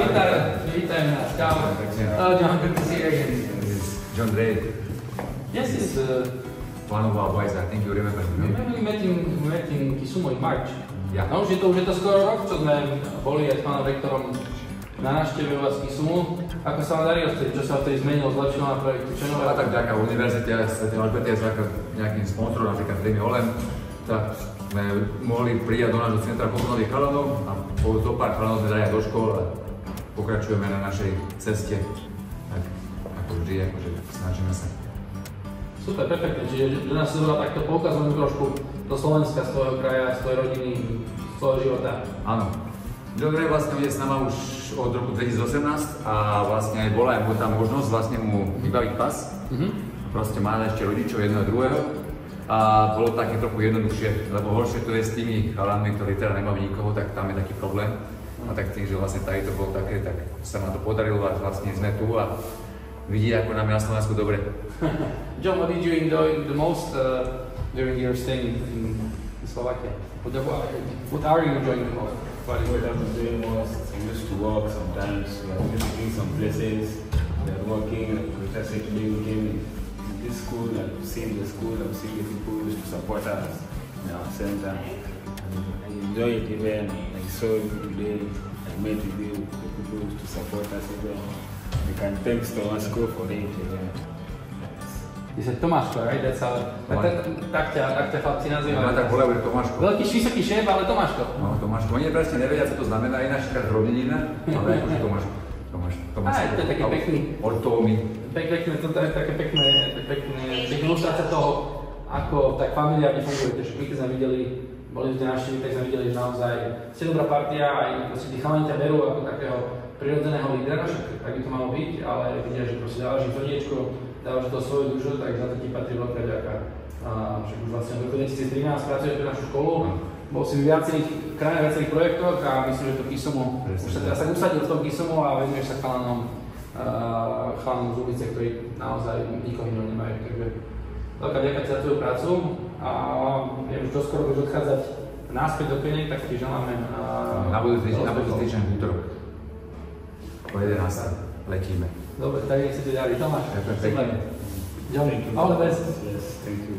Vítajme náš kámo. John, good to see you again. This is John Drake. Yes, it's One of our boys, I think you remember him. we met in Kisumu in March. Yeah. No, už je to skoro rok, čo sme boli aj s pánom rektorom na návšteve u vás v Kisumu. Ako sa vám darí odtedy? Čo sa vtedy zmenilo, zlepšilo na projekte? Čo nové? A tak vďaka univerzite a Sv. Alžbety a vďaka nejakým sponzorom, napríklad Demi Olem, tak sme mohli prijať do nášho centra posunových chalanov a do pár chalanov sme dali aj do škôl a pokračujeme na našej ceste. Tak ako vždy, akože snažíme sa. Super, perfektne. Čiže že nás si zvolá takto poukazujem trošku do Slovenska, z tvojho kraja, z tvojej rodiny, z tvojho života. Áno. John Ray vlastne je s nama už od roku 2018 a vlastne aj bola aj tá možnosť vlastne mu vybaviť pas. Proste má ešte rodičov jedného a druhého a bolo také trochu jednoduchšie, lebo horšie to je s tými chalanmi, ktorí teda nemajú nikoho, tak tam je taký problém. A tak tým, že vlastne tady to bolo také, tak sa nám to podarilo a vlastne sme tu a vidí, ako nám je na Slovensku dobre. John, what did you enjoy the most during your stay in Slovakia? What are you enjoying the most? What I'm doing was I used to work sometimes, we are visiting some places, we are working, we just actually we came in this school, I've seen the school, I've seen the people who used to support us in our center. And I enjoy it even, I saw it today, I met with you, the people who used to support us even. We can thank Thomas School for it even. Ty sa Tomáško, right? Tak ťa chlapci nazývajú. No tak volajú Tomáško. Veľký vysoký šéf, ale Tomáško. No Tomáško. Oni presne nevedia, čo to znamená, ináč taká rodinina, ale akože Tomáško. Aj, to je taký pekný. Ortómy. Pekné, to je také pekné ilustrácia toho, ako tak familiárne fungujete. My keď sme videli, boli ste návštevy, tak sme videli, že naozaj ste dobrá partia, aj proste tí chalani ťa berú ako takého prirodzeného lídera, však tak by to malo byť, ale vidia, že proste dávaš im srdiečko, dávaš to svoju dušu, tak za to ti patrí veľká vďaka. Však už vlastne v roku 2013 pracuješ pre našu školu, bol si v viacerých krajinách, viacerých projektoch a myslím, že to Kisumu, už sa teraz usadil v tom Kisumu a vezmeš sa chalanom z ulice, ktorí naozaj nikoho iného nemajú. Takže veľká vďaka za tvoju prácu a ja už doskoro budeš odchádzať náspäť do Kene, tak ti želáme Na budúci týždeň v útorok. Po 11. letíme. Dobre, tak nech sa ti darí. Tomáš, Ďakujem pekne. John, all the best. Yes, thank you.